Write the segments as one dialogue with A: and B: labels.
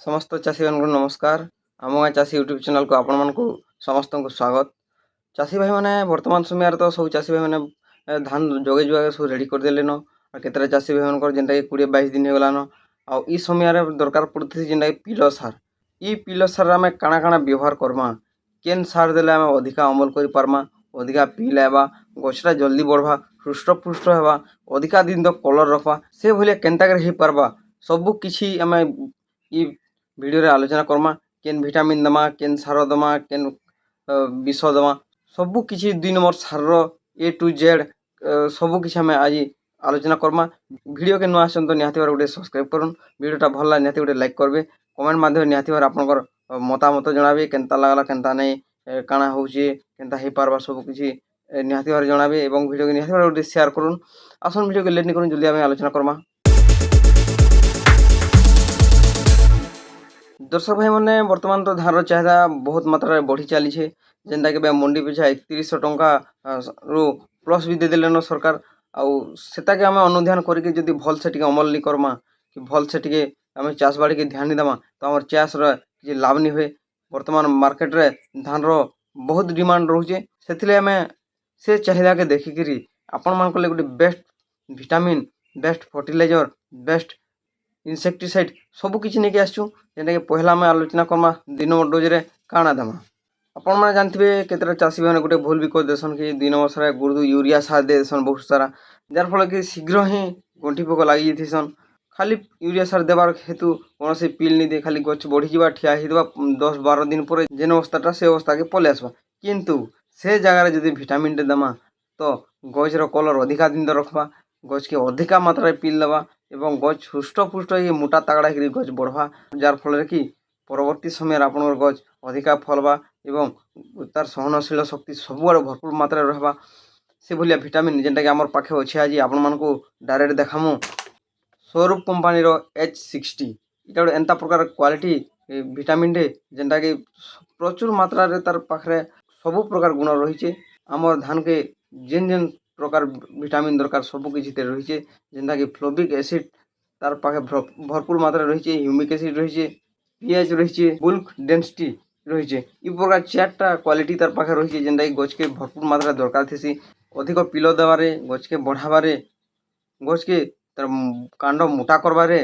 A: समस्त चाषी भाई नमस्कार। आम गाँ चाषी यूट्यूब चैनल को आपण मानक समस्त को स्वागत। चाषी भाई मैंने वर्तमान समय तो सब चाषी भाई मैंने धान जगे जुआ सब रेडी करदेलेन और केतटा चाषी भाई मानकर जेनटा कि 20-22 दिन होगलान आउ ई समय दरकार पड़ुथि जेनटा कि पिलो सार। ई पिलो सार आम काଣା काଣା व्यवहार करमा, केन सार देले आम अधिका अमल कर पारमा, अधिका पिल आवा, गछटा जल्दी बढ़वा, हृष्टपुष्ट हेबा, अधिका दिन तक कलर रखवा, से भलिया केनता कर हो पारबा सबु किछि आम ई भिडियो रे आलोचना करमा। केन विटामिन दमा, केन सार दमा, केन विष दमा, सबु किछि 2 नंबर सार ए टू जेड सबु किछि आम आज आलोचना करमा। वीडियो के नुआ आसन तो निहाती बार गोटे सब्सक्राइब करन, वीडियोटा भल ला निहाती गोटे लाइक करबे, कमेंट माध्यम निहाती बार आपनकर मतामत जणाबे केनता लागला केनता नै काଣା होउची केनता हे पारबा सबु किछि निहाती बार जणाबे एवं वीडियो के निहाती बार गोटे शेयर करन। आसन वीडियो के लेट नि करन जल्दी आम आलोचना करमा। दर्शक भाई मैंने वर्तमान तो धान चाहिदा बहुत मात्रा बढ़ी चली है, जेनटा कि मंडी पिछा 3100 टंका रु प्लस भी देदेलेन सरकार। आउ सेटा के आम अनुध्यान करके जदि भल से टिके अमल नहीं करमा कि भल से टिके आम चाष बाड़ी के ध्यान नहीं देमा तो आम चाष रे लाभ नहीं हुए। वर्तमान मार्केट रे धान रो बहुत डिमांड रोचे, से आम से चाहिदा के देखिकी आपण मान गोटे best vitamin, best fertiliser, best insecticide सबु किछि नेके आसछु। जेनटा कि पहला आम आलोचना करमा 2 नंबर डोज रे काଣା दमा। आपण माने जानथिबे केतरा चाषी भाई गोटे भूल भी कर देसन कि 2 नंबर सारा गुरुदु यूरिया सार दे देसन बहुत सारा, जार फल कि शीघ्र ही गंठी पोक लागि जथिसन। खाली यूरिया सार देबार हेतु कौन से पिल नहीं दे, खाली गछ बढ़ी जावा ठिया हिदबा 10-12 दिन पर जेन अवस्थाटा से अवस्था के पले आसबा। किंतु से जगह रे जदि विटामिन टे दमा तो गछ रो कलर अधिका दिन तक रखबा, गछ के अधिका मात्रा पिल दबा एवं गछ हृष्टपुष्ट हो मोटा तगड़ा हो गछ बढ़वा, जार फल कि परवर्ती समय आपनर गछ अधिका फलबा एवं तार सहनशील शक्ति सबुआड़ भरपूर मात्रा रहबा। से भलिया विटामिन जेनटा कि आमर पाखे अच्छे आज आपण मानकु डायरेक्ट देखामु। स्वरूप कंपानी रो H60 इटा गोटे एंता प्रकार क्वालिटी विटामिन टे जेनटा कि प्रचुर मात्रा रे तार पाखरे सबु प्रकार गुण रही। आमर धान के जेन जेन प्रकार विटामिन दरकार सबु किछि ते रही, जेनटा कि फ्लोबिक एसिड तार पाखे भरपूर मात्रा रही, ह्यूमिक एसिड रही, पीएच रही, बुल्क डेंसिटी रही। इ प्रकार 4टा क्वालिटी तार पाखे रही, जेनटा कि गछ के भरपूर मात्रा दरकार थेसी अधिक पिलो देवारे, गछ के बढ़ावारे, गछ के तार कांड मोटा करवारे।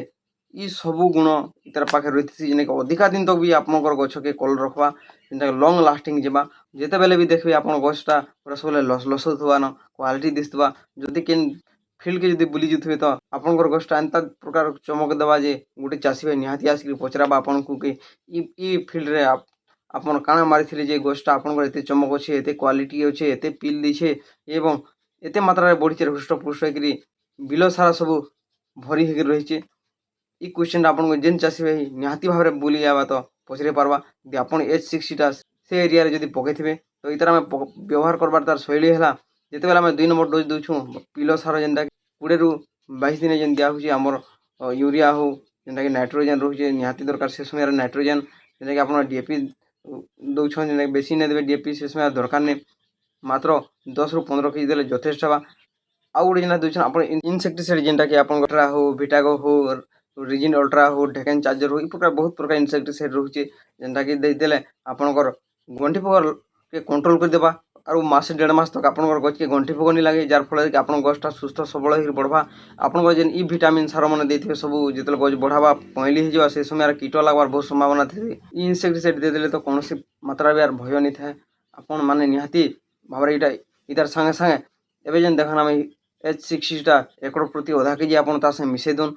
A: इ सबु गुण तार पाखे रही थी, जेने अधिका दिन तक भी आपनकर गछ के कल रखवा, जेनटा लॉन्ग लास्टिंग जेबा। जेते बेले भी देखबे आपन गछटा पूरा सबले लस होथवा न क्वालिटी दिसतबा। जदि केन फील्ड के जदि बुली जुथबे तो आपनकर गछटा एंता प्रकार चमक देबा जे गोटे चाषी भाई निहाती आसिक पचराबा आपनकु कि ई फील्ड रे आपन काଣା मारिथिले जे गछटा आपनकर एते चमक अछि, एते क्वालिटी अछि, एते पिल दिछे एवं एते मात्रा रे बढ़िचे हृष्टपुष्ट होकरी बिलो सारा सब भरी होकर रही। इ क्वेश्चन आपन जेन चाषी भाई निहाती भाव में बुली आवा तो पचरे पारबा। यदि आपन H60 से एरिया रे जदि पकेथिबे तो इतर आम व्यवहार करबार तार शैली है जिते बेले आम 2 नंबर डोज दौछूँ पिलो सार जेनटा 20 ରୁ 22 दिन जेन दिया होची आमर यूरिया हो जेनटा कि नाइट्रोजन रोचे निहाती दरकार से समय नाइट्रोजन जेनटा कि आपन डीएपी दौछन जेनटा बेसी नै देबे डीएपी से समय दरकार नै मात्र 10 ରୁ 15 केजी देले यथेष्ट बा। आउ गोटे जेना दौछन आपन इनसेक्टिसाइड जेनटा कि आपन गटरा हो, विटागो हो, रिजिन अल्ट्रा हो, ढेकेन चार्जर हो, इ प्रकार बहुत प्रकार इनसेक्टिसाइड रोचे जेनटा कि दे देले आपनकर गंठी पोक के कंट्रोल कर देबा। आरो मासे 1.5 मास तक आपनकर गछ के गंठी पोक नि लागे, जार फल कि आपन गछटा सुस्थ सबल होई बढ़वा। आपनकर जेन इ विटामिन सार माने देथिबे सबु जेतले गछ बढ़ावा पहली हे जवा से समय कीट लागबार बहुत संभावना थे। इ इनसेक्टिसाइड दे देले तो कोनोसी मात्रा भी यार भय नि थाए। आपन माने निहाती भाबरे इटा इतार संगे संगे एबे जेन देखन हम H60 टा एकड़ प्रति आधा केजी आपन ता से मिसे दोन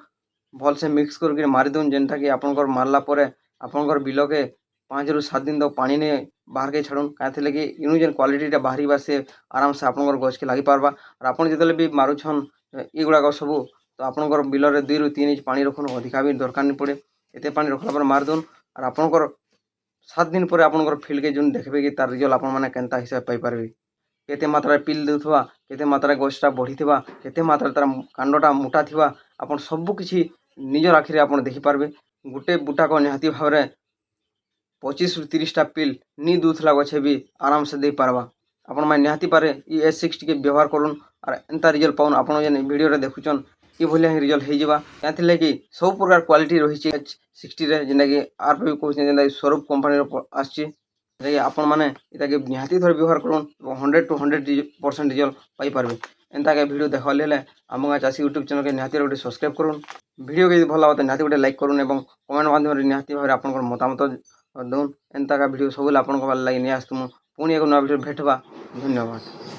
A: भल से मिक्स करके मारी दोन, जेनटा कि आपनकर मारला परे आपनकर बिलो के 5 ରୁ 7 दिन तक पानी ने बाहर के छाड़ुन काथे कि इनु जेन क्वालिटी बाहरी बा से आराम से आपनकर गछ के लागि पारबा। और आपन जेतले भी मारुछन इ गुडा सबु तो आपनकर बिलो रे 2 ରୁ 3 इंच पानी रखुन, अधिका भी दरकार नि पड़े। एते पानी रखला पर मार दोन और आपनकर 7 दिन पर आपनकर फील्ड के जोन देखबे कि तार रिजल्ट आपन माने केनता हिसाब पाई पारबे। केते मात्रा पिल देउथवा, केते मात्रा गछटा बढ़ीथिबा, केते मात्रा तार कांडटा मोटा थिबा आपन सबु किछि निजर आखिरे आपन देखि पारबे। गुटे बुटा को निहाती भावरे 25 ରୁ 30 टा पिल नि दूथला गछे भी आराम से दे पारबा। आपन माने निहाती पारे इ H60 के व्यवहार करूँ और एंता रिजल्ट पाउन। आपन जेन वीडियो रे देखुचन ଏଭଳିଆ ହିଁ ରିଜଲ୍ଟ ହେଇଯିବା। ଏଥିଲାଗି ସବୁ ପ୍ରକାର କ୍ୱାଲିଟି ରହିଛି H60 ଯେନ୍ଟାକି ଆର୍ ବି କହୁଛେ ଯେନ୍ଟାକି ସ୍ୱରୂପ କମ୍ପାନୀର ଆସିଛି। ଯେନ୍ଟାକି ଆପଣମାନେ ଏଟାକେ ନିହାତି ଥରେ ବ୍ୟବହାର କରୁନ୍ ଏବଂ 100 to 100% ରିଜଲ୍ଟ ପାଇପାରିବେ। ଏନ୍ତାକେ ଭିଡ଼ିଓ ଦେଖବାର୍ ହେଲେ ଆମ ଗାଁ ଚାଷୀ ୟୁଟ୍ୟୁବ୍ ଚ୍ୟାନେଲ୍କେ ନିହାତି ଗୋଟେ ସବସ୍କ୍ରାଇବ୍ କରୁନ୍। ଭିଡ଼ିଓ ଯଦି ଭଲ ଲାଗେ ନିହାତି ଗୋଟେ ଲାଇକ୍ କରୁନ୍ ଏବଂ କମେଣ୍ଟ ମାଧ୍ୟମରେ ନିହାତି ଭାବରେ ଆପଣଙ୍କର ମତାମତ ଦଉନ୍। ଏନ୍ତାକା ଭିଡ଼ିଓ ସବୁବେଳେ ଆପଣଙ୍କ ଲାଗି ନେଇ ଆସୁଥିମୁ। ପୁଣି ଏକ ନୂଆ ଭିଡ଼ିଓ ଭେଟ ହେବା। ଧନ୍ୟବାଦ।